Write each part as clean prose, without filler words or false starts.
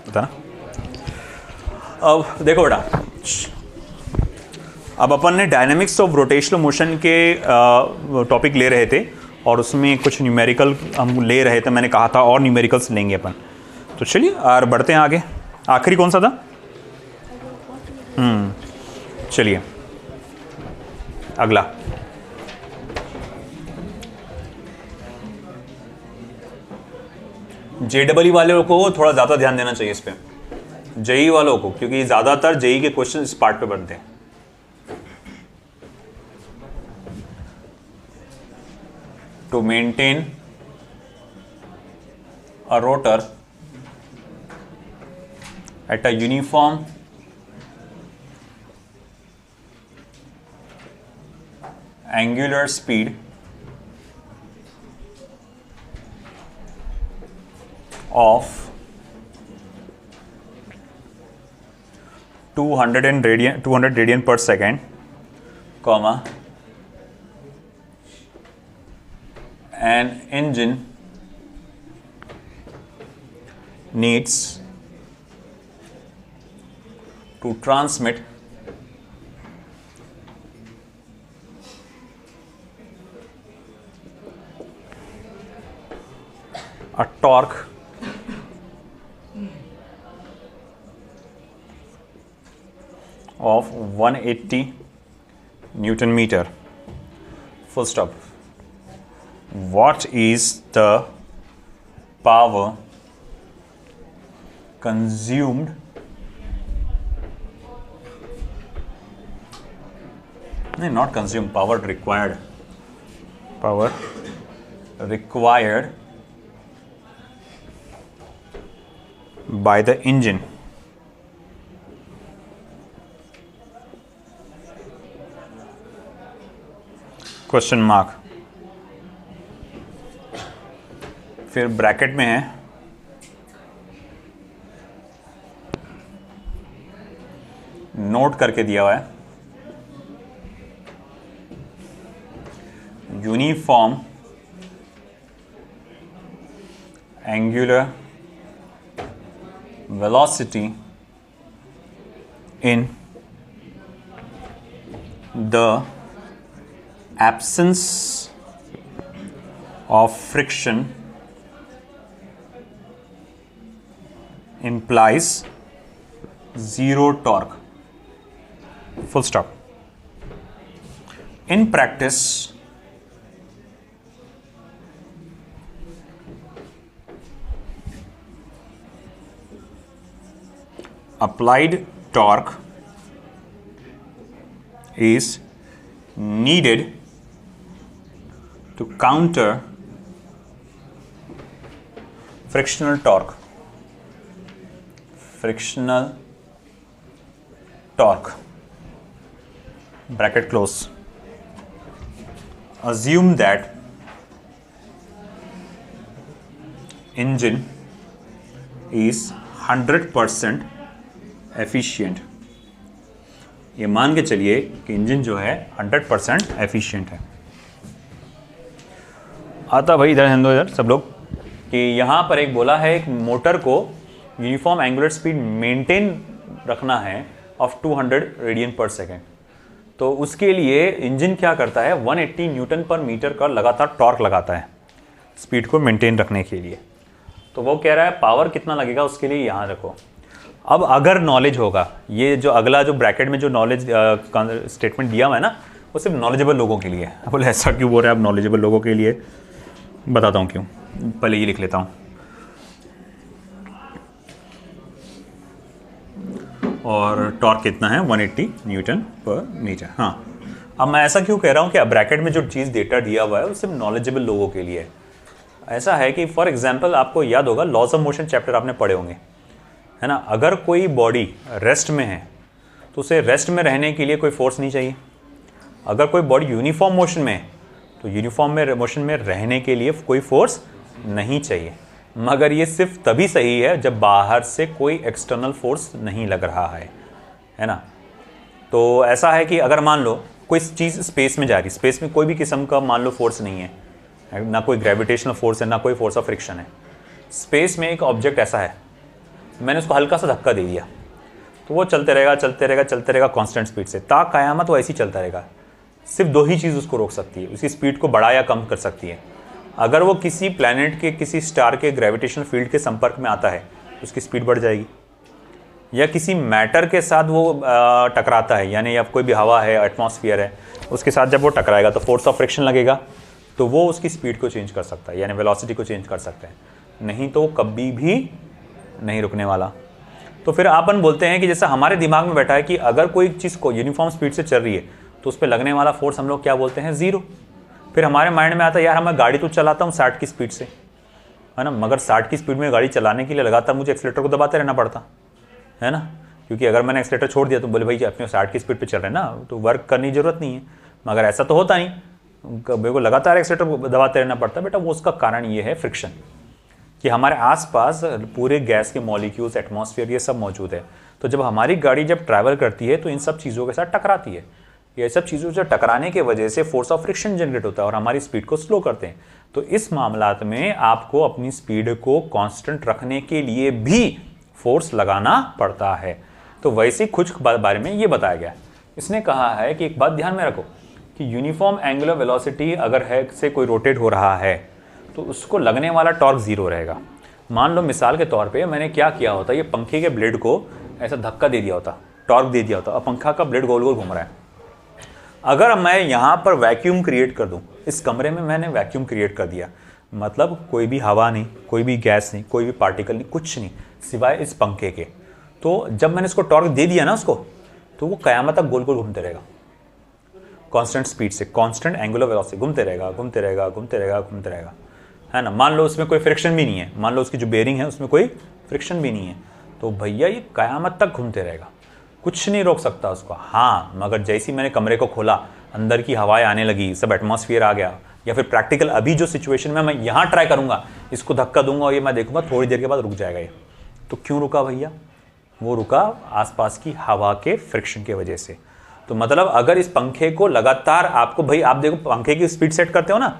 पता ना। अब देखो बेटा, अब अपन ने डायनेमिक्स ऑफ रोटेशनल मोशन के टॉपिक ले रहे थे और उसमें कुछ न्यूमेरिकल हम ले रहे थे, मैंने कहा था और न्यूमेरिकल्स लेंगे अपन। तो चलिए और बढ़ते हैं आगे। आखिरी कौन सा था? चलिए अगला। JEE वालों को थोड़ा ज़्यादा ध्यान देना चाहिए इस पे, JEE वालों को, क्योंकि ज़्यादातर JEE के क्वेश्चन इस पार्ट पे बनते हैं। To maintain a rotor at a uniform angular speed of 200 radian per second, comma, an engine needs to transmit a torque of 180 Newton meter. Full stop. What is the power consumed not consumed, power required by the engine question mark, फिर bracket में है note करके दिया हुआ है uniform angular velocity in the absence of friction implies zero torque. Full stop. In practice, applied torque is needed to counter frictional torque. Frictional torque, bracket close. Assume that engine is 100% efficient. ये मान के चलिए कि engine जो है 100% efficient है। आता भाई इधर हिंदो इधर सब लोग कि यहाँ पर एक बोला है एक मोटर को यूनिफॉर्म एंगुलर स्पीड मेंटेन रखना है ऑफ 200 रेडियन पर सेकेंड। तो उसके लिए इंजन क्या करता है 180 न्यूटन पर मीटर का लगातार टॉर्क लगाता है स्पीड को मेंटेन रखने के लिए। तो वो कह रहा है पावर कितना लगेगा उसके लिए यहाँ रखो। अब अगर नॉलेज होगा, ये जो अगला जो ब्रैकेट में जो नॉलेज स्टेटमेंट दिया हुआ है ना वो सिर्फ नॉलेजेबल लोगों के लिए है। बोले ऐसा क्यों बोल रहे हैं आप नॉलेजेबल लोगों के लिए? बताता हूँ क्यों, पहले ये लिख लेता हूँ। और टॉर्क कितना है 180 न्यूटन पर मीटर। हाँ, अब मैं ऐसा क्यों कह रहा हूँ कि अब ब्रैकेट में जो चीज़ डेटा दिया हुआ है वो सिर्फ नॉलेजेबल लोगों के लिए है। ऐसा है कि फॉर एग्जांपल आपको याद होगा लॉज ऑफ मोशन चैप्टर आपने पढ़े होंगे, है ना। अगर कोई बॉडी रेस्ट में है तो उसे रेस्ट में रहने के लिए कोई फोर्स नहीं चाहिए। अगर कोई बॉडी यूनिफॉर्म मोशन में है तो यूनिफॉर्म में मोशन में रहने के लिए कोई फोर्स नहीं चाहिए। मगर ये सिर्फ तभी सही है जब बाहर से कोई एक्सटर्नल फोर्स नहीं लग रहा है ना। तो ऐसा है कि अगर मान लो कोई चीज़ स्पेस में जा रही, स्पेस में कोई भी किस्म का मान लो फोर्स नहीं है, ना कोई ग्रेविटेशनल फोर्स है ना कोई फोर्स ऑफ फ्रिक्शन है। स्पेस में एक ऑब्जेक्ट ऐसा है मैंने उसको हल्का सा धक्का दे दिया तो वो चलते रहेगा चलते रहेगा चलते रहेगा कांस्टेंट स्पीड से, ता कयामत वो ऐसे ही चलता रहेगा। सिर्फ दो ही चीज़ उसको रोक सकती है, उसकी स्पीड को बढ़ा या कम कर सकती है। अगर वो किसी प्लैनेट के किसी स्टार के ग्रेविटेशनल फील्ड के संपर्क में आता है तो उसकी स्पीड बढ़ जाएगी, या किसी मैटर के साथ वो टकराता है, यानी या कोई भी हवा है, एटमॉस्फेयर है, उसके साथ जब वो टकराएगा तो फोर्स ऑफ फ्रिक्शन लगेगा, तो वो उसकी स्पीड को चेंज कर सकता है, यानी वेलोसिटी को चेंज कर सकता है। नहीं तो वो कभी भी नहीं रुकने वाला। तो फिर अपन बोलते हैं कि जैसा हमारे दिमाग में बैठा है कि अगर कोई चीज़ को यूनिफॉर्म स्पीड से चल रही है तो उस पर लगने वाला फोर्स हम लोग क्या बोलते हैं, जीरो। फिर हमारे माइंड में आता है यार मैं गाड़ी तो चलाता हूँ 60 की स्पीड से, है ना, मगर 60 की स्पीड में गाड़ी चलाने के लिए लगातार मुझे एक्सीलेटर को दबाते रहना पड़ता है ना, क्योंकि अगर मैंने एक्सीलेटर छोड़ दिया तो बोले भाई अपने 60 की स्पीड पे चल रहे हैं ना, तो वर्क करने की जरूरत नहीं है। मगर ऐसा तो होता नहीं, मेरे को लगातार एक्सीलेटर दबाते रहना पड़ता है। बेटा वो उसका कारण ये है फ्रिक्शन, कि हमारे आसपास पूरे गैस के मॉलिक्यूल्स, एटमॉस्फेयर, ये सब मौजूद है। तो जब हमारी गाड़ी जब ट्रैवल करती है तो इन सब चीज़ों के साथ टकराती है। ये सब चीज़ों से टकराने की वजह से फोर्स ऑफ फ्रिक्शन जनरेट होता है और हमारी स्पीड को स्लो करते हैं। तो इस मामलात में आपको अपनी स्पीड को कांस्टेंट रखने के लिए भी फोर्स लगाना पड़ता है। तो वैसे कुछ बारे में ये बताया गया। इसने कहा है कि एक बात ध्यान में रखो कि यूनिफॉर्म एंगुलर वेलोसिटी अगर है से कोई रोटेट हो रहा है तो उसको लगने वाला टॉर्क जीरो रहेगा। मान लो मिसाल के तौर पे मैंने क्या किया होता, ये पंखे के ब्लेड को ऐसा धक्का दे दिया होता, टॉर्क दे दिया होता, अब पंखा का ब्लेड गोल गोल घूम रहा है। अगर मैं यहाँ पर वैक्यूम क्रिएट कर दूँ, इस कमरे में मैंने वैक्यूम क्रिएट कर दिया, मतलब कोई भी हवा नहीं, कोई भी गैस नहीं, कोई भी पार्टिकल नहीं, कुछ नहीं सिवाय इस पंखे के। तो जब मैंने इसको टॉर्क दे दिया ना उसको, तो वो कयामत तक गोल गोल घूमते रहेगा कांस्टेंट स्पीड से, कांस्टेंट एंगुलर वेलोसिटी, घूमते रहेगा घूमते रहेगा घूमते रहेगा घूमते रहेगा, है ना। मान लो उसमें कोई फ्रिक्शन भी नहीं है, मान लो उसकी जो बेरिंग है उसमें कोई फ्रिक्शन भी नहीं है, तो भैया ये कयामत तक घूमते रहेगा, कुछ नहीं रोक सकता उसको। हाँ, मगर जैसे ही मैंने कमरे को खोला, अंदर की हवाएं आने लगी, सब एटमॉस्फेयर आ गया, या फिर प्रैक्टिकल अभी जो सिचुएशन में मैं यहाँ ट्राई करूँगा, इसको धक्का दूंगा और ये मैं देखूंगा थोड़ी देर के बाद रुक जाएगा ये। तो क्यों रुका भैया? वो रुका आसपास की हवा के फ्रिक्शन की वजह से। तो मतलब अगर इस पंखे को लगातार आपको, भाई आप देखो पंखे की स्पीड सेट करते हो ना,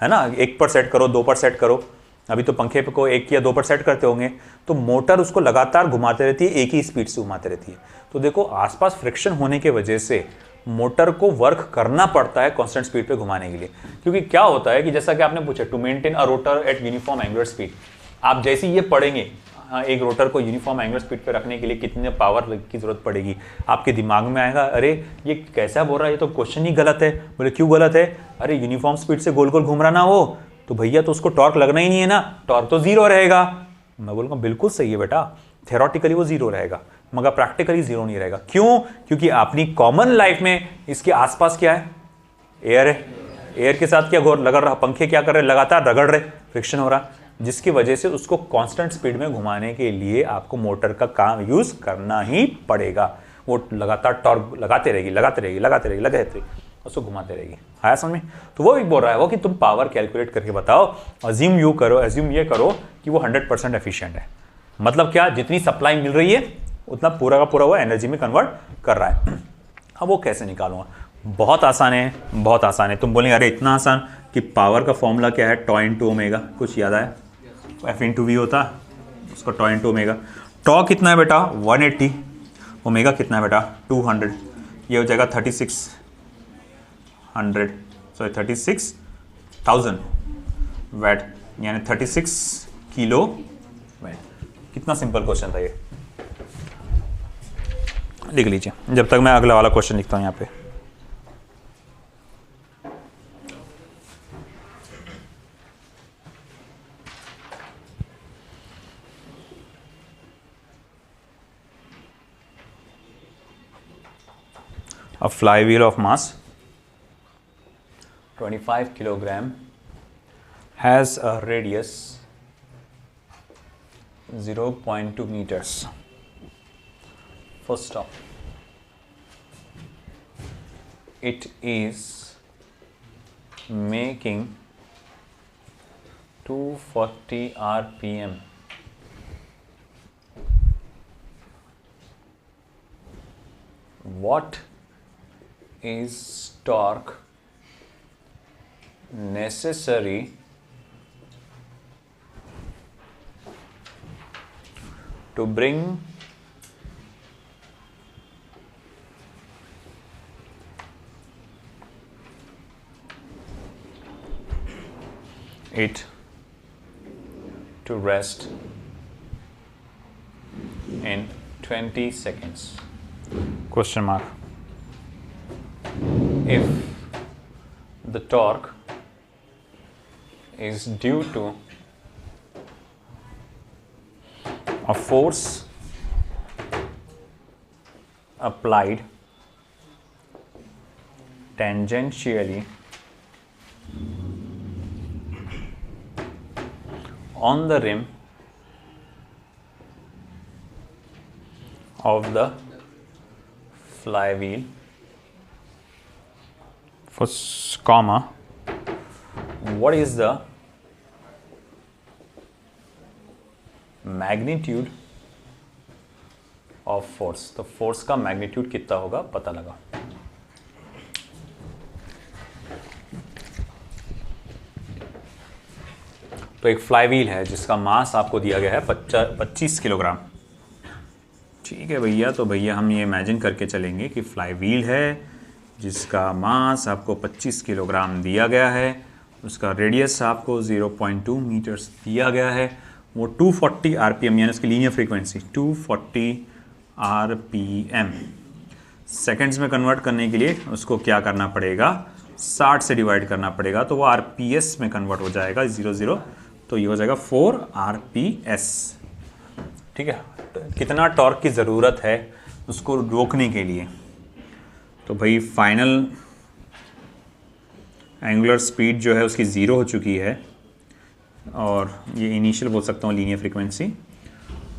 है ना, 1 पर सेट करो, 2 पर सेट करो, अभी तो पंखे को 1 या 2 पर सेट करते होंगे, तो मोटर उसको लगातार घुमाते रहती है, एक ही स्पीड से घुमाते रहती है। तो देखो आसपास फ्रिक्शन होने की वजह से मोटर को वर्क करना पड़ता है कांस्टेंट स्पीड पे घुमाने के लिए। क्योंकि क्या होता है कि जैसा कि आपने पूछा, to maintain a rotor at uniform angular speed, आप जैसे ये पढ़ेंगे एक रोटर को यूनिफॉर्म एंगुलर स्पीड पे रखने के लिए कितने पावर की जरूरत पड़ेगी, आपके दिमाग में आएगा अरे ये कैसा बोल रहा है, ये तो क्वेश्चन ही गलत है। बोले क्यों गलत है? अरे यूनिफॉर्म स्पीड से गोल गोल घूम रहा ना वो, तो भैया तो उसको टॉर्क लगना ही नहीं है ना, टॉर्क तो जीरो रहेगा। मैं बोलूँगा बिल्कुल सही है बेटा, थेरोटिकली वो जीरो रहेगा मगर प्रैक्टिकली जीरो नहीं रहेगा। क्यों? क्योंकि अपनी कॉमन लाइफ में इसके आसपास क्या है, एयर है, एयर के साथ क्या रगड़ रहा, पंखे क्या कर रहे, लगातार रगड़ रहे, फ्रिक्शन हो रहा, जिसकी वजह से उसको कांस्टेंट स्पीड में घुमाने के लिए आपको मोटर का काम यूज करना ही पड़ेगा। वो लगातार टॉर्क लगाते रहेगी लगाते रहेगी लगाते रहेगी लगाते रहेगी, उसको घुमाते रहेगी। आया समझ में? तो वो भी बोल रहा है वो कि तुम पावर कैलकुलेट करके बताओ, अज्यूम ये करो कि वो 100% एफिशिएंट है। मतलब क्या, जितनी सप्लाई मिल रही है उतना पूरा का पूरा वो एनर्जी में कन्वर्ट कर रहा है। अब वो कैसे निकालूंगा? बहुत आसान है, बहुत आसान है। तुम बोलेंगे अरे इतना आसान कि पावर का फॉर्मूला क्या है, टॉ इंटू ओमेगा, कुछ याद है? एफ इंटू वी होता, उसका टॉ इंटू ओमेगा। टॉ कितना है बेटा? 180, ओमेगा कितना है बेटा? 200, ये हो जाएगा 3600 वैट, यानी 36 किलो वैट। कितना सिंपल क्वेश्चन था ये, लिख लीजिए जब तक मैं अगला वाला क्वेश्चन लिखता हूं यहाँ पे। A flywheel of mass 25 kilogram has a radius 0.2 meters. First stop. It is making 240 RPM. What is torque necessary to bring it to rest in 20 seconds? Question mark. If the torque is due to a force applied tangentially on the rim of the flywheel, for comma, what is the magnitude of force? तो force का magnitude कितना होगा पता लगा। तो एक flywheel है जिसका मास आपको दिया गया है 25 किलोग्राम। ठीक है भैया, तो भैया हम ये इमेजिन करके चलेंगे कि फ्लाईव्हील है जिसका मास आपको 25 किलोग्राम दिया गया है, उसका रेडियस आपको 0.2 मीटर्स दिया गया है, वो 240 आरपीएम यानी उसकी लीनियर फ्रीक्वेंसी 240 आरपीएम सेकेंड्स में कन्वर्ट करने के लिए उसको क्या करना पड़ेगा, 60 से डिवाइड करना पड़ेगा, तो वो आरपीएस में कन्वर्ट हो जाएगा 00, तो ये हो जाएगा 4 आरपीएस। ठीक है, तो कितना टॉर्क की ज़रूरत है उसको रोकने के लिए? तो भाई फाइनल एंगुलर स्पीड जो है उसकी 0 हो चुकी है और ये इनिशियल बोल सकता हूँ लीनियर फ्रीक्वेंसी,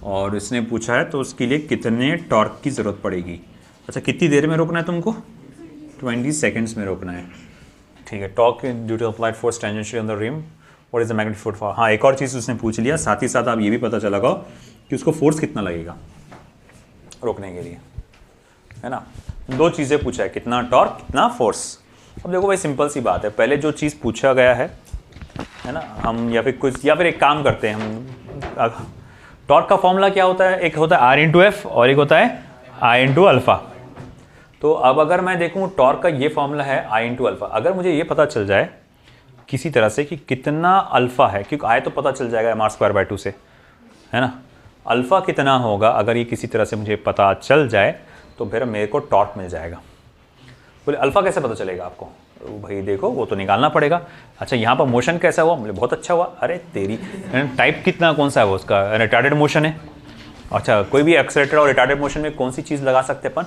और इसने पूछा है तो उसके लिए कितने टॉर्क की ज़रूरत पड़ेगी। अच्छा, कितनी देर में रोकना है तुमको? 20 सेकेंड्स में रोकना है। ठीक है, torque due to applied force tangential on the rim, what is the magnitude for. हाँ, एक और चीज़ उसने पूछ लिया, साथ ही साथ आप ये भी पता चला कि उसको फोर्स कितना लगेगा रोकने के लिए, है ना। 2 चीज़ें पूछा है, कितना टॉर्क कितना फोर्स। अब देखो भाई सिंपल सी बात है, पहले जो चीज़ पूछा गया है ना, हम या फिर एक काम करते हैं, हम टॉर्क का फॉर्मूला क्या होता है, एक होता है R इंटू एफ और एक होता है I इंटू अल्फ़ा। तो अब अगर मैं देखूँ टॉर्क का ये फॉर्मूला है I इंटू अल्फ़ा, अगर मुझे ये पता चल जाए किसी तरह से कि कितना अल्फ़ा है, क्योंकि I तो पता चल जाएगा mr²/2 से, है ना, अल्फ़ा कितना होगा अगर ये किसी तरह से मुझे पता चल जाए तो फिर मेरे को टॉर्क मिल जाएगा। बोले अल्फ़ा कैसे पता चलेगा आपको? भाई देखो वो तो निकालना पड़ेगा। अच्छा, यहाँ पर मोशन कैसा हुआ? मुझे बहुत अच्छा हुआ। अरे तेरी टाइप कितना कौन सा है वो, उसका रिटार्डेड मोशन है। अच्छा, कोई भी एक्सेलेरेटर और रिटार्डेड मोशन में कौन सी चीज़ लगा सकते हैं अपन?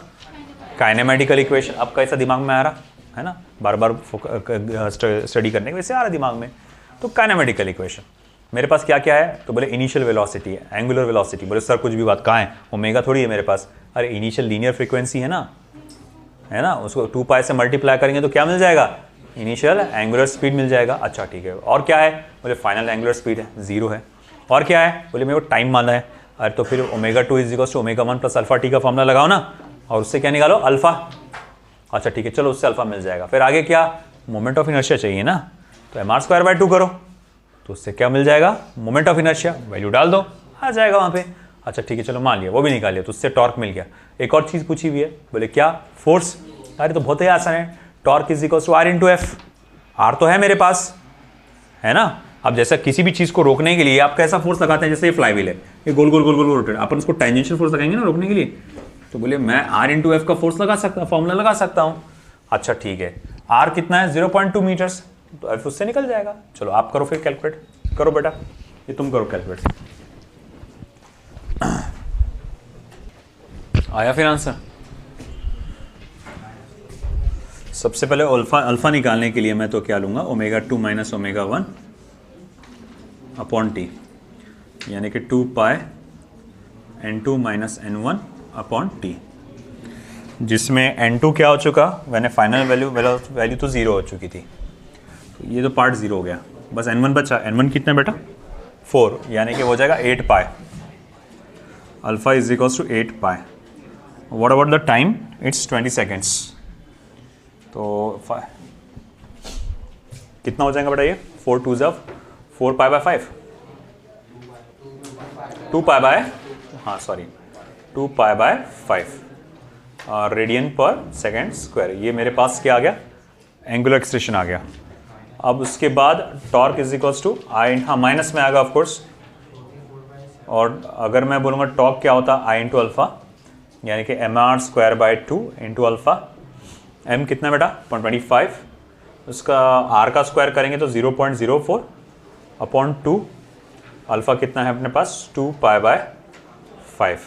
Kinematical equation. अब कैसा दिमाग में आ रहा है ना, बार बार स्टडी करने के वैसे आ रहा दिमाग में। तो काइनेमेटिकल इक्वेशन मेरे पास क्या क्या है? तो बोले इनिशियल वेलोसिटी है, एंगुलर वेलोसिटी। बोले सर कुछ भी बात, कहाँ है? ओमेगा थोड़ी है मेरे पास। अरे इनिशियल लीनियर फ्रीक्वेंसी है ना, उसको 2 पाई से मल्टीप्लाई करेंगे तो क्या मिल जाएगा? इनिशियल एंगुलर स्पीड मिल जाएगा। अच्छा ठीक है, और क्या है? बोले फाइनल एंगुलर स्पीड है, 0 है। और क्या है? बोले मेरे को टाइम माना है। अरे तो फिर ω2 = ω1 + α t का फॉर्मूला लगाओ ना, और उससे क्या निकालो? अल्फा। अच्छा ठीक है, चलो उससे अल्फा मिल जाएगा। फिर आगे क्या? मोमेंट ऑफ इनर्शिया चाहिए ना, तो mr²/2 करो, तो उससे क्या मिल जाएगा? Moment of inertia. वैल्यू डाल दो, आ जाएगा वहाँ पे। अच्छा ठीक है, चलो मान लिया, वो भी निकाल लिया, तो उससे टॉर्क मिल गया। एक और चीज़ पूछी हुई है, बोले क्या? फोर्स। अरे तो बहुत ही आसान है, torque = R into F. R तो है मेरे पास, है ना। अब जैसा किसी भी चीज़ को रोकने के लिए आप कैसा फोर्स लगाते हैं, जैसे ये फ्लाईव्हील है, ये गोल गोल गोल गोल रोटेट, अपन उसको टेंजेंशियल फोर्स लगाएंगे ना रोकने के लिए, तो बोले मैं R इंटू एफ का फोर्स लगा सकता हूँ, फॉर्मूला लगा सकता हूँ। अच्छा ठीक है, R कितना है? 0.2 मीटर्स, तो एफ उससे निकल जाएगा। चलो आप करो फिर कैलकुलेट करो बेटा, ये तुम करो कैलकुलेट। आया फिर आंसर? सबसे पहले अल्फा निकालने के लिए मैं तो क्या लूँगा? ω2 - ω1 अपॉन टी, यानी कि 2 पाई n2 - n1 अपॉन टी, जिसमें n2 क्या हो चुका? मैंने फाइनल वैल्यू तो 0 हो चुकी थी, तो ये तो पार्ट 0 हो गया, बस n1 बचा। n1 कितना बेटा? 4, यानी कि हो जाएगा 8 pi. Alpha = 8 pi. What about the time? It's 20 seconds. तो कितना हो जाएगा बेटा ये? 4 2 4 पाई/5, 2 पाई/, हाँ सॉरी 2π/5 रेडियन पर सेकेंड स्क्वायर। ये मेरे पास क्या आ गया, एंगुलर एक्सटेंशन आ गया। अब उसके बाद टॉर्क इज इक्वल्स टू आई, हाँ माइनस में आएगा ऑफकोर्स। और अगर मैं बोलूँगा टॉर्क क्या होता है, आई इंटू अल्फा, यानी कि mr²/2 इंटू अल्फा। m कितना बेटा 0.25, उसका r का स्क्वायर करेंगे तो 0.04 अपॉन 2, अल्फा कितना है अपने पास 2π/5।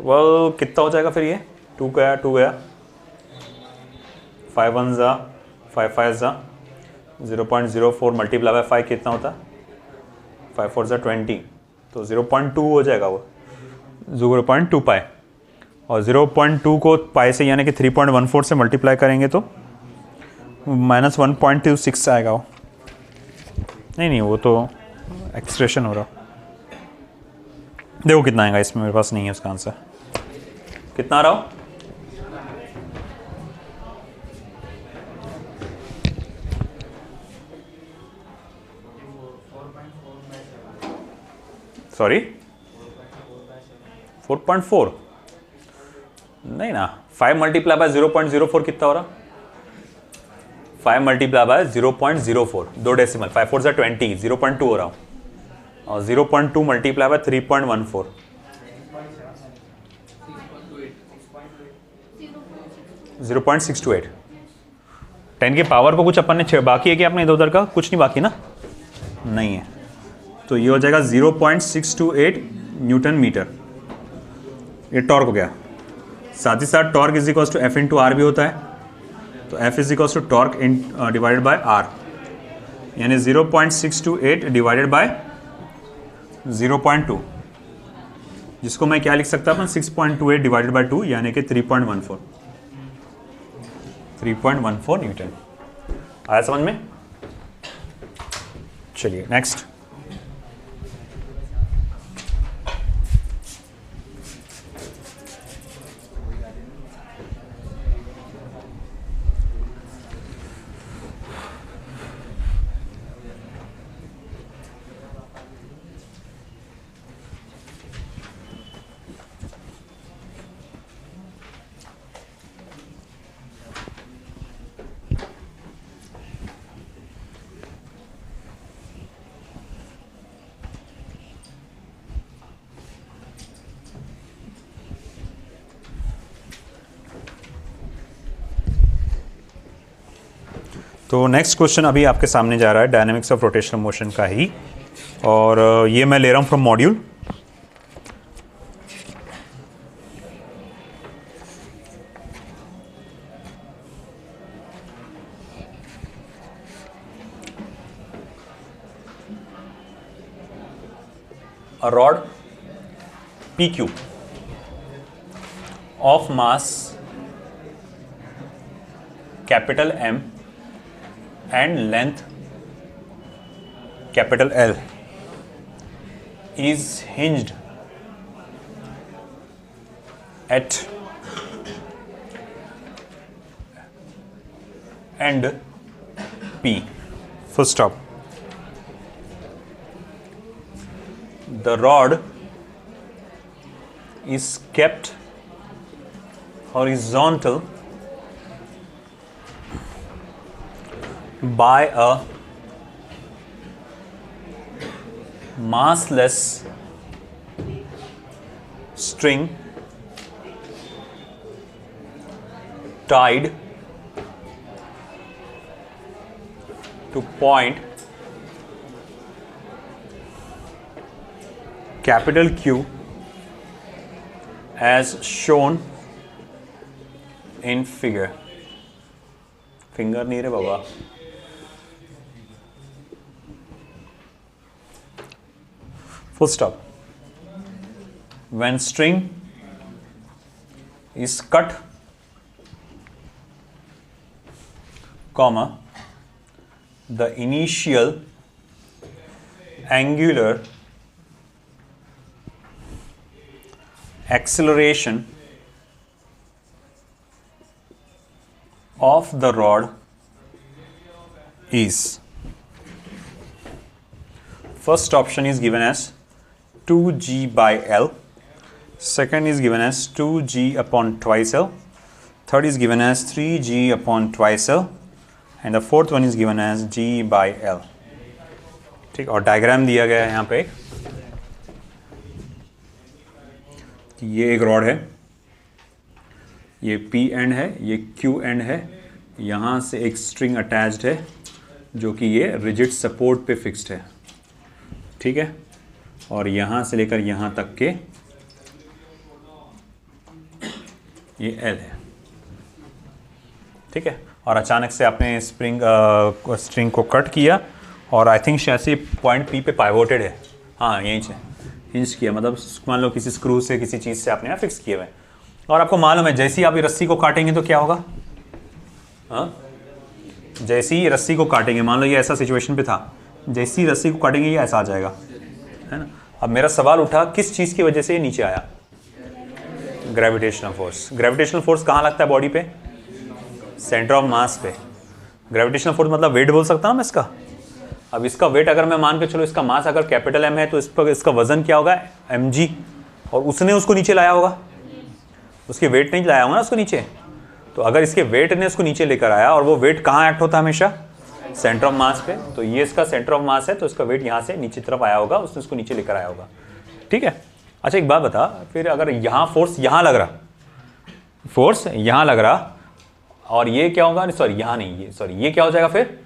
वेल कितना हो जाएगा फिर ये 2 गया 2 गया, 5 1 जा 5 5 जा 0.04 मल्टीप्लाई बाय 5 कितना होता है 5 4 जा 20, तो 0.2 हो जाएगा वो 0.2 पाई। और 0.2 को पाई से यानी कि 3.14 से मल्टीप्लाई करेंगे तो -1.26 आएगा वो। नहीं वो तो एक्सप्रेशन हो रहा। देखो कितना आएगा इसमें, मेरे पास नहीं है उसका आंसर। कितना आ रहा हो, सॉरी 4.4 नहीं ना, 5 मल्टीप्लाई बाय 0.04 कितना हो रहा, 5 मल्टीप्लाई बाय 0.04 2 डेसिमल, 5 4 20 0.2 हो रहा हूँ, और 0.2 मल्टीप्लाई बाय 3.14 0.628। 10 के पावर को कुछ अपन ने बाकी है कि आपने इधर उधर का कुछ नहीं बाकी ना, नहीं है, तो ये हो जाएगा 0.628 न्यूटन मीटर। ये टॉर्क हो गया। साथ ही साथ torque is equals to F into R भी होता है, तो F is equals to torque divided by R, यानी 0.628 डिवाइडेड बाय 0.2, जिसको मैं क्या लिख सकता हूँ 6.28 डिवाइडेड बाय 2 यानी कि 3.14 न्यूटन। आया समझ में? चलिए नेक्स्ट। तो नेक्स्ट क्वेश्चन अभी आपके सामने जा रहा है डायनामिक्स ऑफ रोटेशनल मोशन का ही, और ये मैं ले रहा हूं from module. A rod PQ of mass capital M and length capital L is hinged at end P, full stop. The rod is kept horizontal by a massless string tied to point capital Q as shown in figure. Finger नहीं रे बाबा, full stop. When string is cut, comma, the initial angular acceleration of the rod is, first option is given as 2g by L, second is given as 2g upon twice L, third is given as 3g upon twice L, and the fourth one is given as g by L. ठीक, और diagram दिया गया है यहाँ पे। ये एक rod है, ये P एंड है, ये Q एंड है, यहाँ से एक स्ट्रिंग अटैच्ड है जो कि ये रिजिड सपोर्ट पे फिक्स्ड है, ठीक है, और यहाँ से लेकर यहाँ तक के ये L है, ठीक है। और अचानक से आपने स्ट्रिंग को कट किया और आई थिंक शायद से पॉइंट P पे पाइवोटेड है, हाँ यहीं से हिंज किया, मतलब मान लो किसी स्क्रू से किसी चीज़ से आपने यहाँ फिक्स किए हुए हैं, और आपको मालूम है जैसे ही आप ये रस्सी को काटेंगे तो क्या होगा, हाँ जैसे ही रस्सी को काटेंगे, मान लो ये ऐसा सिचुएशन पे था, जैसे ही रस्सी को काटेंगे ये ऐसा आ जाएगा, है ना। अब मेरा सवाल उठा किस चीज़ की वजह से ये नीचे आया, ग्रेविटेशनल फोर्स। ग्रेविटेशनल फोर्स कहाँ लगता है बॉडी पे, सेंटर ऑफ मास पे। ग्रेविटेशनल फोर्स मतलब वेट बोल सकता हूँ मैं इसका। अब इसका वेट अगर मैं मान के चलो, इसका मास अगर कैपिटल M है तो इस पर इसका वजन क्या होगा mg, और उसने उसको नीचे लाया होगा, उसके वेट नहीं लाया होगा ना उसको नीचे। तो अगर इसके वेट ने उसको नीचे लेकर आया, और वो वेट कहाँ एक्ट होता है हमेशा, सेंटर ऑफ मास पे, तो ये इसका सेंटर ऑफ मास है, तो इसका वेट यहाँ से नीचे तरफ आया होगा, उसने उसको नीचे लेकर आया होगा, ठीक है। अच्छा एक बात बता, फिर अगर यहाँ फोर्स यहाँ लग रहा, फोर्स यहाँ लग रहा, और ये क्या होगा, सॉरी यहाँ नहीं, ये सॉरी ये क्या हो जाएगा फिर,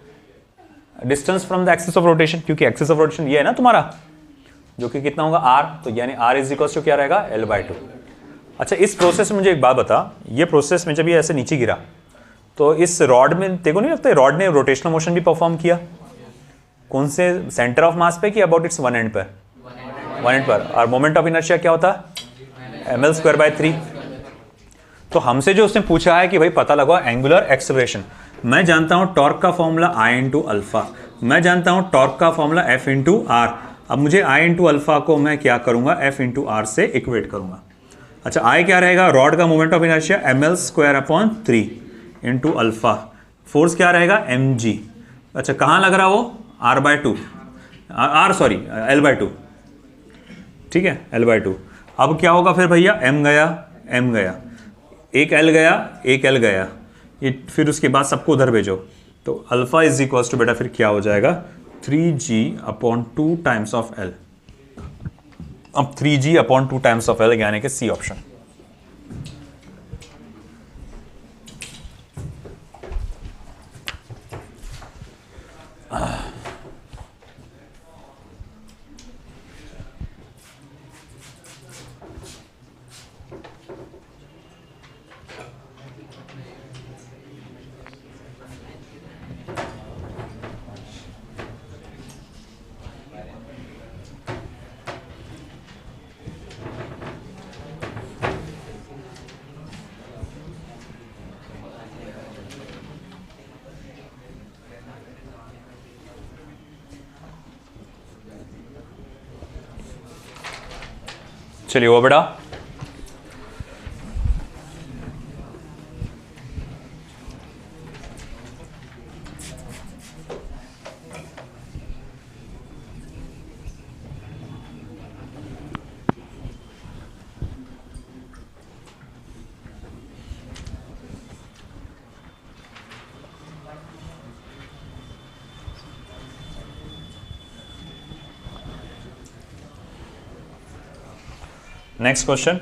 distance from the axis of rotation, क्योंकि एक्सिस ऑफ रोटेशन ये है ना तुम्हारा, जो कि कितना होगा r, तो यानी r इज इक्वल टू क्या रहेगा L/2। अच्छा इस प्रोसेस में मुझे एक बात बता, ये प्रोसेस में जब ये ऐसे नीचे गिरा तो इस रॉड में तेको नहीं लगता रॉड ने रोटेशनल मोशन भी परफॉर्म किया, कौन से सेंटर ऑफ मास पे कि अबाउट इट्स वन एंड पर, वन एंड पर, और मोमेंट ऑफ इनर्शिया क्या होता है ml²/3। तो हमसे जो उसने पूछा है कि भाई पता लगाओ एंगुलर एक्सेलरेशन, मैं जानता हूं टॉर्क का फॉर्मूला I इंटू अल्फा, मैं जानता हूं टॉर्क का फॉर्मूला F इंटू आर। अब मुझे I इंटू अल्फा को मैं क्या करूंगा, F इंटू आर से इक्वेट करूंगा। अच्छा I क्या रहेगा, रॉड का moment of inertia ml²/3 into alpha, force क्या रहेगा mg। अच्छा कहाँ लग रहा वो, r/2, L/2, ठीक है L/2। अब क्या होगा फिर भैया, m गया, एक L गया, एक L गया, ये फिर उसके बाद सबको उधर भेजो, तो अल्फा इज इक्वल टू बेटा फिर क्या हो जाएगा 3g/2 टाइम्स ऑफ L। अब 3g/2 टाइम्स ऑफ L यानी कि सी ऑप्शन। चलिए वो बेटा, नेक्स्ट क्वेश्चन।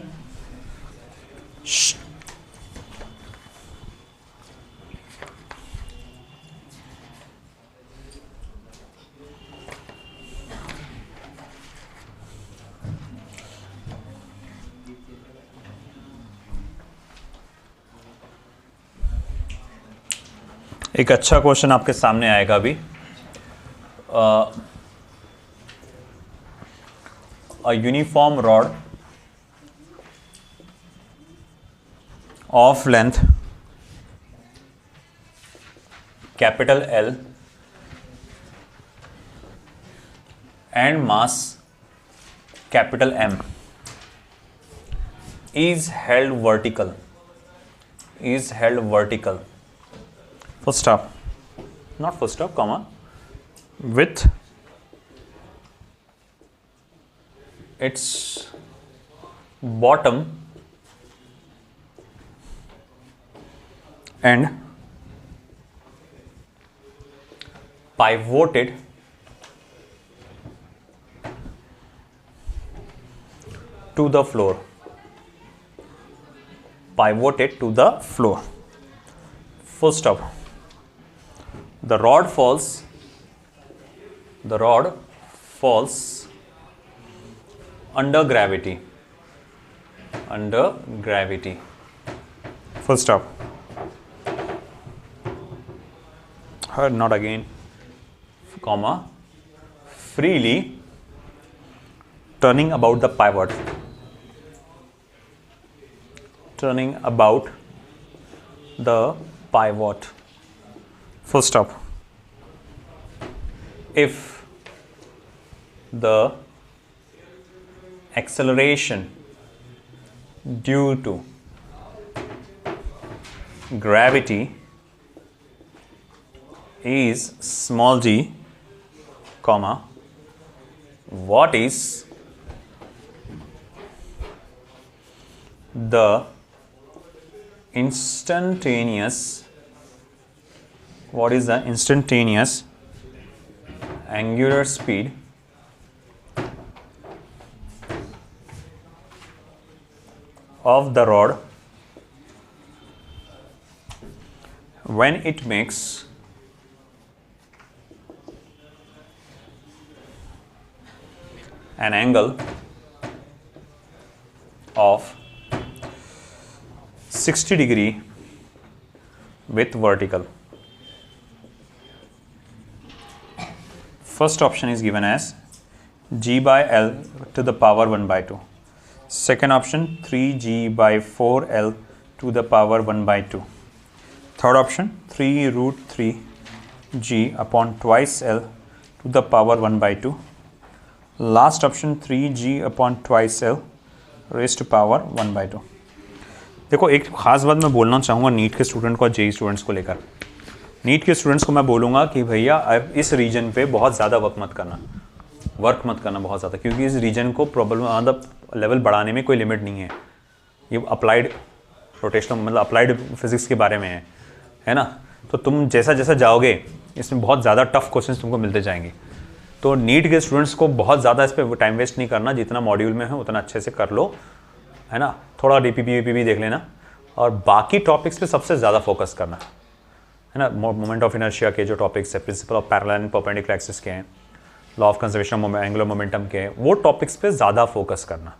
एक अच्छा क्वेश्चन आपके सामने आएगा अभी। A uniform rod of length capital L and mass capital M is held vertical, full stop, not full stop, comma, with its bottom and pivoted to the floor. Pivoted to the floor. Full stop. The rod falls under gravity. Under gravity. Full stop. Not again, comma, freely turning about the pivot. Turning about the pivot. Full stop. If the acceleration due to gravity is small g, comma, what is the instantaneous angular speed of the rod when it makes an angle of 60 degree with vertical. First option is given as g by L to the power 1 by 2. Second option 3g by 4L to the power 1 by 2. Third option 3 root 3 g upon twice L to the power 1 by 2. Last option 3g upon twice L raised to power 1 by 2. देखो एक खास बात मैं बोलना चाहूँगा NEET के student को और जेई स्टूडेंट्स को लेकर। नीट के स्टूडेंट्स को मैं बोलूँगा कि भैया अब इस रीजन पे बहुत ज़्यादा वर्क मत करना बहुत ज़्यादा, क्योंकि इस रीजन को प्रॉब्लम मतलब लेवल बढ़ाने में कोई लिमिट नहीं है। ये अप्लाइड रोटेशनल मतलब अप्लाइड फिजिक्स के बारे में है ना। तो तुम जैसा जैसा जाओगे इसमें बहुत ज़्यादा टफ क्वेश्चंस तुमको मिलते जाएंगे। तो नीट के स्टूडेंट्स को बहुत ज़्यादा इस पर टाइम वेस्ट नहीं करना, जितना मॉड्यूल में है उतना अच्छे से कर लो, है ना। थोड़ा डीपीपी भी देख लेना और बाकी टॉपिक्स पे सबसे ज़्यादा फोकस करना, है ना। मोमेंट ऑफ इनर्शिया के जो टॉपिक्स है, principle of parallel and perpendicular axis के हैं, law of conservation of angular momentum के हैं, वो टॉपिक्स पे ज़्यादा फोकस करना।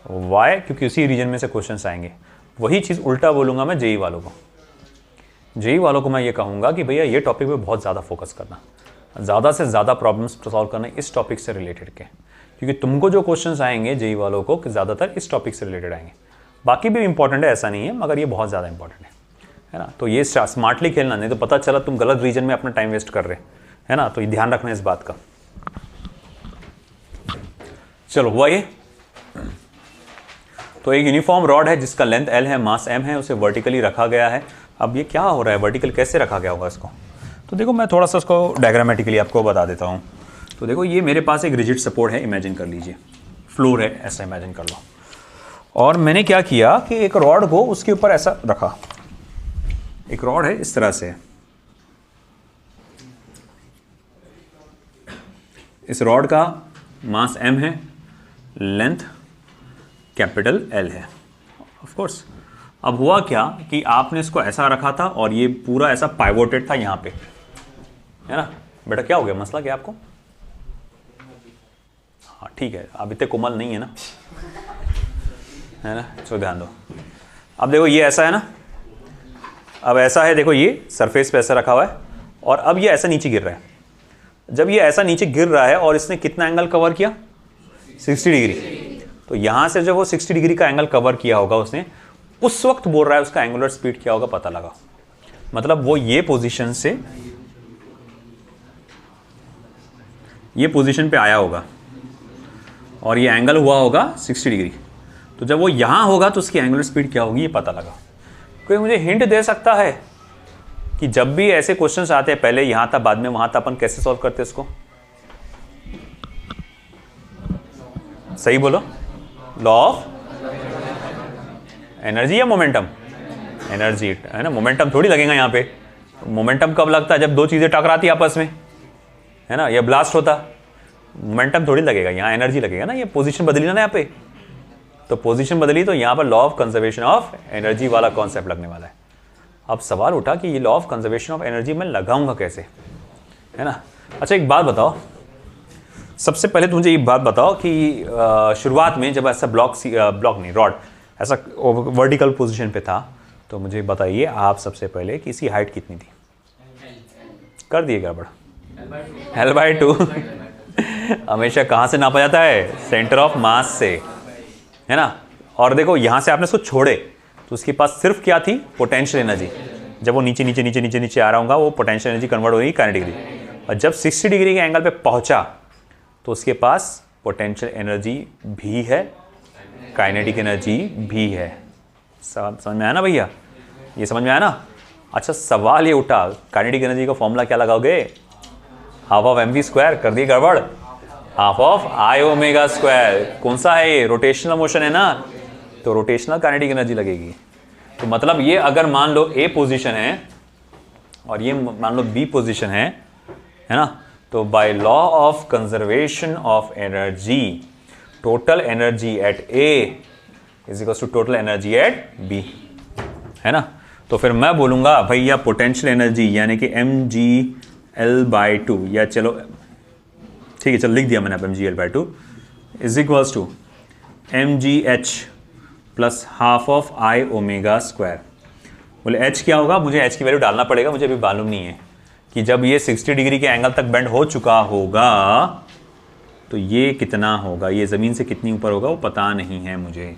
वाई? क्योंकि उसी रीजन में से क्वेश्चंस आएंगे। वही चीज़ उल्टा बोलूँगा मैं जेई वालों को। जेई वालों को मैं ये कहूँगा कि भैया ये टॉपिक पे बहुत ज़्यादा फोकस करना, ज़्यादा से ज़्यादा प्रॉब्लम्स सॉल्व करना इस टॉपिक से रिलेटेड के, क्योंकि तुमको जो क्वेश्चंस आएंगे जेई वालों को कि ज़्यादातर इस टॉपिक से रिलेटेड आएंगे। बाकी भी इंपॉर्टेंट है, ऐसा नहीं है, मगर ये बहुत ज़्यादा इंपॉर्टेंट है ना। तो ये स्मार्टली खेलना, नहीं तो पता चला तुम गलत रीजन में अपना टाइम वेस्ट कर रहे है ना। तो ये ध्यान रखना इस बात का। चलो हुआ ये। तो एक यूनिफॉर्म रॉड है जिसका लेंथ L है, मास M है, उसे वर्टिकली रखा गया है। अब ये क्या हो रहा है, वर्टिकल कैसे रखा गया होगा इसको? तो देखो मैं थोड़ा सा उसको डायग्रामेटिकली आपको बता देता हूँ। तो देखो ये मेरे पास एक रिजिड सपोर्ट है, इमेजिन कर लीजिए, फ्लोर है, ऐसा इमेजिन कर लो। और मैंने क्या किया कि एक रॉड को उसके ऊपर ऐसा रखा। एक रॉड है इस तरह से, इस रॉड का मास M है, लेंथ कैपिटल L है ऑफ कोर्स। अब हुआ क्या कि आपने इसको ऐसा रखा था और ये पूरा ऐसा पाइवोटेड था यहाँ पे, है ना। बेटा क्या हो गया, मसला क्या आपको? हाँ ठीक है, अब इतने कोमल नहीं है ना, है ना। तो ध्यान दो। अब देखो ये ऐसा है ना, अब ऐसा है, देखो ये सरफेस पे ऐसा रखा हुआ है और अब ये ऐसा नीचे गिर रहा है। जब ये ऐसा नीचे गिर रहा है और इसने कितना एंगल कवर किया, 60 डिग्री। तो यहां से जब वो 60 डिग्री का एंगल कवर किया होगा उसने, उस वक्त बोल रहा है उसका एंगुलर स्पीड क्या होगा पता लगा। मतलब वो ये पोजीशन से ये पोजीशन पे आया होगा और ये एंगल हुआ होगा 60 डिग्री। तो जब वो यहां होगा तो उसकी एंगुलर स्पीड क्या होगी ये पता लगा। कोई मुझे हिंट दे सकता है कि जब भी ऐसे क्वेश्चंस आते हैं, पहले यहां था बाद में वहां था, अपन कैसे सॉल्व करते हैं इसको? सही बोलो, लॉ ऑफ एनर्जी या मोमेंटम? एनर्जी है ना, मोमेंटम थोड़ी लगेगा यहाँ पे। मोमेंटम कब लगता है? जब दो चीज़ें टकराती आपस में, है ना, या ब्लास्ट होता। मोमेंटम थोड़ी लगेगा, यहाँ एनर्जी लगेगा ना। ये पोजीशन बदली ना यहाँ पे, तो पोजीशन बदली तो यहाँ पर law of conservation of energy वाला कॉन्सेप्ट लगने वाला है। अब सवाल उठा कि ये law of conservation of energy मैं लगाऊंगा कैसे, है ना। अच्छा एक बात बताओ, सबसे पहले तो मुझे ये बात बताओ कि शुरुआत में जब ऐसा ब्लॉक नहीं, रॉड ऐसा वर्टिकल पोजीशन पे था, तो मुझे बताइए आप सबसे पहले कि इसकी हाइट कितनी थी? कर दिए गड़बड़। L/2 हमेशा कहाँ से नापा जाता है? सेंटर ऑफ मास से, है ना। और देखो यहाँ से आपने इसको छोड़े तो उसके पास सिर्फ क्या थी? Potential energy. जब वो नीचे नीचे नीचे नीचे नीचे आ रहा होगा वो पोटेंशियल एनर्जी कन्वर्ट होगी काइनेटिक एनर्जी, और जब 60 डिग्री के एंगल पे पहुंचा तो उसके पास पोटेंशियल एनर्जी भी है, काइनेटिक एनर्जी भी है। समझ में आया ना भैया? ये समझ में आया ना? अच्छा सवाल ये उठा, काइनेटिक एनर्जी का फॉर्मूला क्या लगाओगे? Half of mv²। कर दिए गड़बड़। Half of I⍵²। कौन सा है ये? रोटेशनल मोशन है ना, तो रोटेशनल काइनेटिक एनर्जी लगेगी। तो मतलब ये अगर मान लो A पोजीशन है और ये मान लो B पोजीशन है ना, तो by law of conservation of energy total energy at A is equal to total energy at B, है ना। तो फिर मैं बोलूंगा भैया पोटेंशियल एनर्जी यानी कि mgL/2, या चलो ठीक है, चलो लिख दिया मैंने अब mgL/2 is equals to mgh plus half of I⍵²। बोले h क्या होगा? मुझे h की वैल्यू डालना पड़ेगा, मुझे अभी मालूम नहीं है कि जब ये 60 डिग्री के एंगल तक बेंड हो चुका होगा तो ये कितना होगा, ये ज़मीन से कितनी ऊपर होगा वो पता नहीं है मुझे,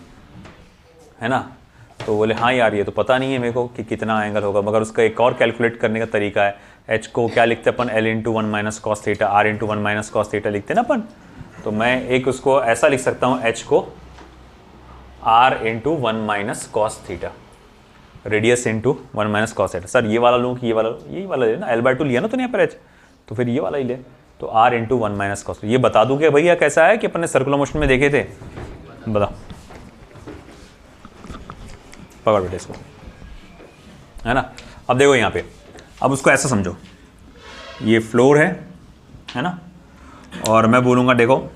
है ना। तो बोले हाँ यार ये तो पता नहीं है मेरे को कि कितना एंगल होगा, मगर उसका एक और कैलकुलेट करने का तरीका है। h को क्या लिखते हैं अपन? L/1 - cos theta, R/1 - cos theta लिखते हैं ना अपन। तो मैं एक उसको ऐसा लिख सकता हूँ, h को R/1 - cos theta, radius × 1 - cos theta. Sir ये वाला लूँ कि ये वाला? यही वाला ले ना, L/2 लिया ना तो यहाँ पर h, तो फिर ये वाला ही ले, तो R/1 - cos। ये बता दूँ कि भैया कैसा है कि अपन ने सर्कुलर मोशन में देखे थे? बताओ, पकड़ बेटे इसको, है ना। अब देखो यहाँ पे, अब उसको ऐसा समझो, ये फ्लोर है ना, और मैं बोलूँगा देखो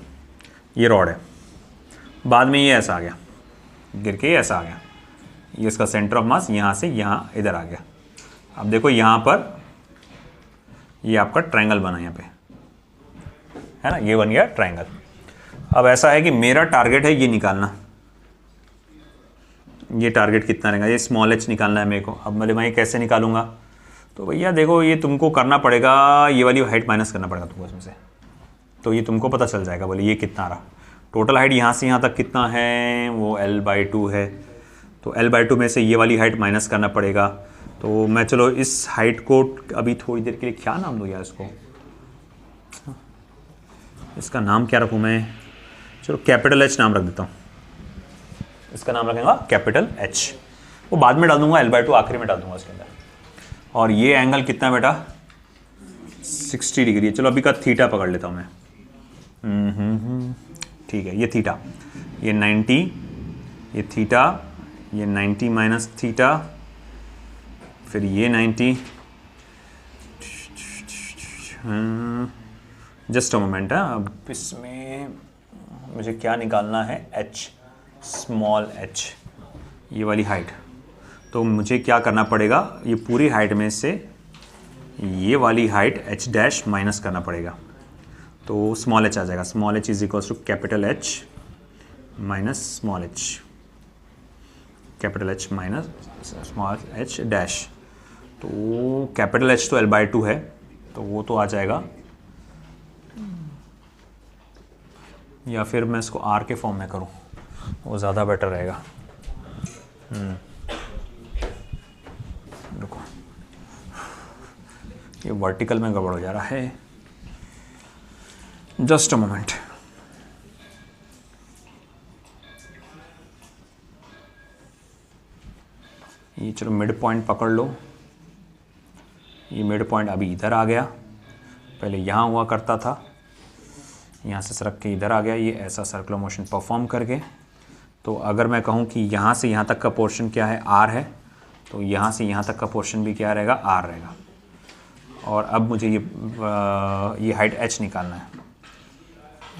ये रॉड है, बाद में ये ऐसा आ गया, गिर के ऐसा आ गया, ये इसका सेंटर ऑफ मास यहाँ से यहाँ इधर आ गया। अब देखो यहाँ पर ये आपका ट्रायंगल बना यहाँ पे, है ना, ये बन गया ट्रायंगल। अब ऐसा है कि मेरा टारगेट है ये निकालना, ये टारगेट कितना रहेगा? ये स्मॉल h निकालना है मेरे को। अब मैं कैसे निकालूंगा? तो भैया देखो ये तुमको करना पड़ेगा, ये वाली हाइट माइनस करना पड़ेगा तुमको इसमें से, तो ये तुमको पता चल जाएगा। बोले ये कितना आ रहा, टोटल हाइट यहाँ से यहाँ तक कितना है? वो L/2 है, तो L/2 में से ये वाली हाइट माइनस करना पड़ेगा। तो मैं चलो इस हाइट को अभी थोड़ी देर के लिए क्या नाम दूँ यार इसको, इसका नाम क्या रखूँ मैं? चलो कैपिटल H नाम रख देता हूँ, इसका नाम रखेगा कैपिटल H। वो बाद में डाल दूंगा, L/2 आखिरी में डाल दूंगा इसके अंदर। और ये एंगल कितना है बेटा? 60 डिग्री है। चलो अभी का थीटा पकड़ लेता हूँ मैं। ठीक है, ये थीटा, ये 90, ये थीटा, ये 90 माइनस थीटा, फिर ये 90। जस्ट अ मोमेंट है, अब इसमें मुझे क्या निकालना है? H, स्मॉल h, ये वाली हाइट। तो मुझे क्या करना पड़ेगा? ये पूरी हाइट में से ये वाली हाइट h' माइनस करना पड़ेगा, तो स्मॉल h आ जाएगा। Small h is equals to capital H minus small h, capital H minus small h'। तो कैपिटल H तो L/2 है, तो वो तो आ जाएगा, या फिर मैं इसको R के फॉर्म में करूँ, वो ज़्यादा बेटर रहेगा। देखो ये वर्टिकल में गड़बड़ हो जा रहा है, जस्ट अ मोमेंट। ये चलो मिड पॉइंट पकड़ लो, ये मिड पॉइंट अभी इधर आ गया, पहले यहाँ हुआ करता था, यहाँ से सरक के इधर आ गया। ये ऐसा सर्कुलर मोशन परफॉर्म करके तो अगर मैं कहूँ कि यहाँ से यहाँ तक का पोर्शन क्या है, r है, तो यहाँ से यहाँ तक का पोर्शन भी क्या रहेगा, r रहेगा। और अब मुझे ये हाइट h निकालना है,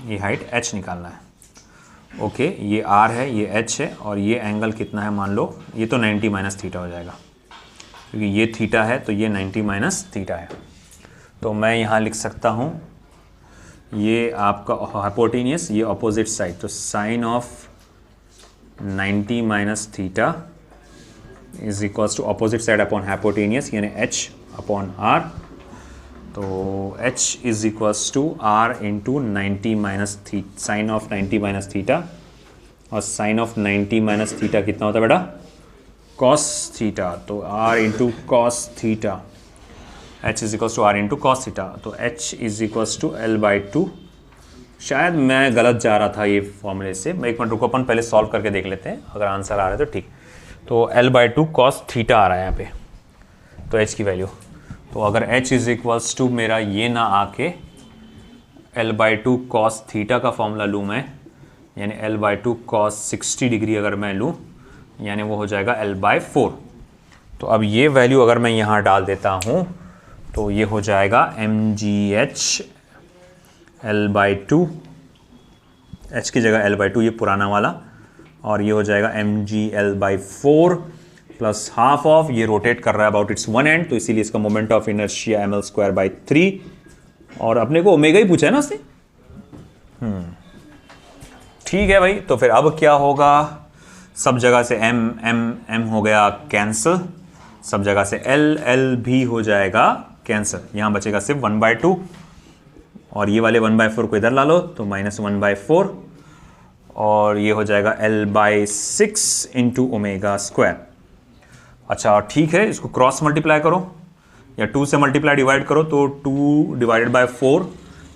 ये हाइट h निकालना है। ओके, ये r है, ये h है, और ये एंगल कितना है, मान लो ये तो 90 माइनस थीटा हो जाएगा, क्योंकि ये थीटा है तो ये 90 माइनस थीटा है। तो मैं यहाँ लिख सकता हूँ ये आपका हाइपोटेनियस, ये अपोजिट साइड, तो sine of 90 minus theta is equals to opposite side upon hypotenuse, यानी h अपॉन r। तो h is equals to r into 90 minus sine of 90 minus theta, और साइन ऑफ 90 माइनस थीटा कितना होता है बेटा, cos थीटा। तो r into cos theta, h is equals to r into cos theta. तो h is equals to l/2। शायद मैं गलत जा रहा था ये फॉर्मूले से, मैं एक मिनट रुको, अपन पहले सॉल्व करके देख लेते हैं, अगर आंसर आ रहा है तो ठीक। तो l/2 cos थीटा आ रहा है यहाँ पे, तो h की वैल्यू। तो अगर h इज इक्वल्स टू मेरा ये ना आके l/2 cos थीटा का फॉर्मूला लूँ मैं, यानी l/2 cos 60 डिग्री अगर मैं लूँ, यानी वो हो जाएगा l/4। तो अब ये वैल्यू अगर मैं यहाँ डाल देता हूँ तो ये हो जाएगा mgh l/2, h की जगह l/2 ये पुराना वाला, और ये हो जाएगा mg l/4 plus half of, ये रोटेट कर रहा है अबाउट इट्स वन एंड, तो इसीलिए इसका मोमेंट ऑफ इनर्शिया ml²/3, और अपने को ओमेगा ही पूछा है ना उसने। ठीक है भाई, तो फिर अब क्या होगा, सब जगह से m हो गया कैंसिल, सब जगह से l भी हो जाएगा कैंसिल, यहाँ बचेगा सिर्फ 1/2, और ये वाले 1/4 को इधर ला लो तो -1/4, और ये हो जाएगा l/6 इंटू ओमेगा स्क्वायर। अच्छा ठीक है, इसको क्रॉस मल्टीप्लाई करो या 2 से मल्टीप्लाई डिवाइड करो, तो 2 डिवाइडेड बाय 4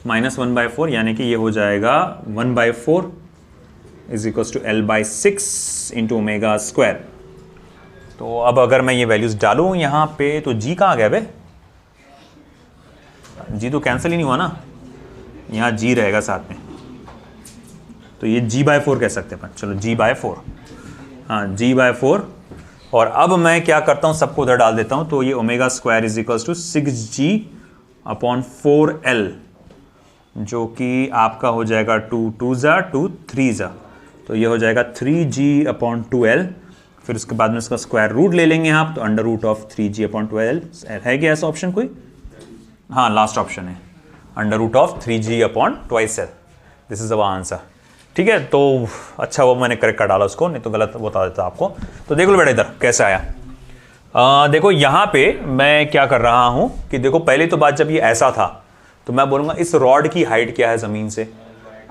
-1/4, यानी कि ये हो जाएगा 1/4 is equals to l/6 into omega square. तो अब अगर मैं ये वैल्यूज डालूँ यहाँ पे, तो g कहाँ गया बे, g तो कैंसिल ही नहीं हुआ ना, यहाँ g रहेगा साथ में, तो ये g/4 कह सकते हैं अपन, चलो g/4, हाँ g/4। और अब मैं क्या करता हूँ, सबको उधर डाल देता हूँ, तो ये omega square is equals to 6g upon 4l, जो कि आपका हो जाएगा 2 2 2 3, तो ये हो जाएगा 3g अपॉन 2l। फिर उसके बाद में इसका स्क्वायर रूट ले लेंगे आप, तो under root of 3g upon 2l है क्या ऐसा ऑप्शन कोई, हाँ लास्ट ऑप्शन है, under root of 3g upon 2l, this is our answer. ठीक है, तो अच्छा वो मैंने करेक्ट कर डाला उसको, नहीं तो गलत बता देता आपको। तो देख लो बेटा इधर कैसे आया, देखो यहाँ पे मैं क्या कर रहा हूँ कि देखो पहले तो बात जब ये ऐसा था तो मैं बोलूँगा इस रॉड की हाइट क्या है ज़मीन से,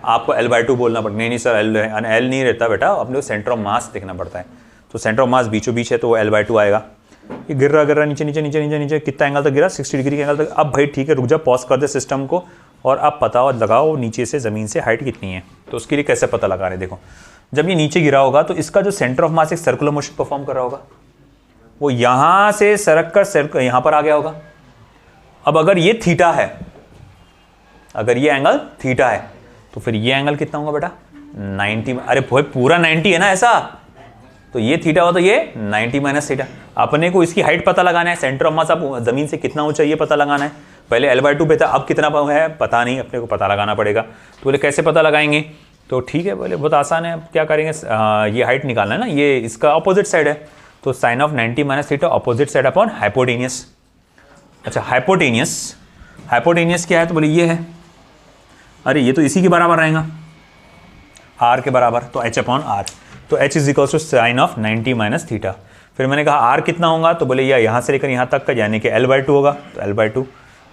आपको l/2 बोलना पड़ता, नहीं सर l नहीं रहता बेटा, अपने को सेंटर ऑफ मास देखना पड़ता है, तो सेंटर ऑफ मास बीचों बीच है तो वो l/2 आएगा। ये गिर रहा नीचे नीचे नीचे नीचे नीचे, कितना एंगल तक गिरा, 60 डिग्री के एंगल तक। अब भाई ठीक है, रुक जा, पॉज कर दे सिस्टम को, और आप पता और लगाओ नीचे से ज़मीन से हाइट कितनी है। तो उसके लिए कैसे पता लगा रहे, देखो जब ये नीचे गिरा होगा तो इसका जो सेंटर ऑफ मास एक सर्कुलर मोशन परफॉर्म कर रहा होगा, वो यहाँ से सरक कर यहाँ पर आ गया होगा। अब अगर ये थीटा है, अगर ये एंगल थीटा है, तो फिर ये एंगल कितना होगा बेटा 90, अरे भाई पूरा 90 है ना ऐसा, तो ये थीटा हो तो ये 90 माइनस थीटा। अपने को इसकी हाइट पता लगाना है, सेंटर ऑफ मास आप जमीन से कितना ऊंचा ये पता लगाना है। पहले l/2 पे था, अब कितना है पता नहीं, अपने को पता लगाना पड़ेगा। तो बोले कैसे पता लगाएंगे, तो ठीक है बोले बहुत आसान है, क्या करेंगे, ये हाइट निकालना है ना, ये इसका अपोजिट साइड है, तो sine of 90 minus theta opposite side upon hypotenuse. अच्छा हाइपोटेनियस क्या है, तो बोले ये है, अरे ये तो इसी के बराबर रहेगा, r के बराबर, तो h अपॉन r, तो h is equals to sine of 90 minus theta. फिर मैंने कहा r कितना होगा, तो बोले या यहाँ से लेकर यहाँ तक का, यानी कि l/2 होगा, तो l/2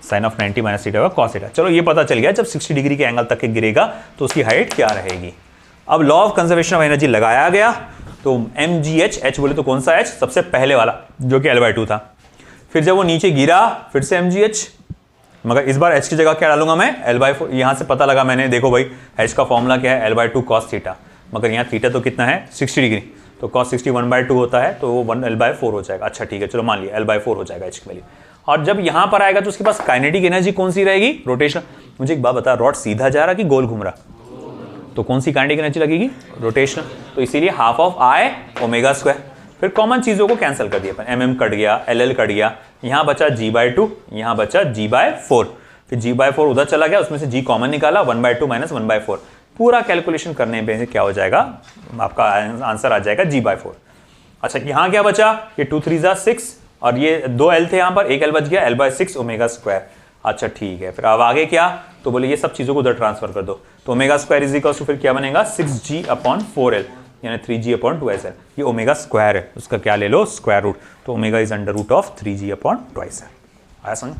sine of 90 minus theta होगा कॉस थीटा। चलो ये पता चल गया, जब 60 डिग्री के एंगल तक के गिरेगा तो उसकी हाइट क्या रहेगी। अब law of conservation of energy लगाया गया, तो mgh, h बोले तो कौन सा h, सबसे पहले वाला जो कि l/2 था। फिर जब वो नीचे गिरा फिर से mgh, मगर इस बार h की जगह क्या डालूंगा मैं, l/4। यहाँ से पता लगा मैंने, देखो भाई h का फॉर्मूला क्या है, l/2 cos थीटा, मगर यहाँ थीटा तो कितना है 60 डिग्री, तो cos 60 1/2 होता है, तो वो 1l/4 हो जाएगा। अच्छा ठीक है, चलो मान लिया l/4 हो जाएगा h की वैल्यू। और जब यहाँ पर आएगा तो उसके पास काइनेटिक एनर्जी कौन सी रहेगी, रोटेशन। मुझे एक बात बता, रॉड सीधा जा रहा कि गोल घूम रहा, तो कौन सी काइनेटिक एनर्जी लगेगी? रोटेशनल। तो इसीलिए half of I omega square. फिर कॉमन चीजों को कैंसिल कर दिया अपन, mm कट गया, LL कट गया, यहां बचा G/2, यहां बचा G/4, फिर G/4 उधर चला गया, उसमें से G कॉमन निकाला, 1/2 माइनस 1/4। पूरा कैलकुलेशन करने पे क्या हो जाएगा? आपका आंसर आ जाएगा G/4। अच्छा यहां क्या बचा? ये 2 3 6 और ये 2 L थे यहां पर, एक L बच गया, L/6 ओमेगा स्क्वायर। अच्छा ठीक है, फिर अब आगे क्या? तो बोले ये सब चीजों को उधर ट्रांसफर कर दो, तो omega square is equal to फिर क्या बनेगा? 6G/4L यानी 3G/2SL। ये ओमेगा स्क्वायर है, उसका क्या ले लो? Square root. तो omega is under root of 3G/2SL। आया समझ?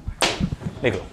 देख लो।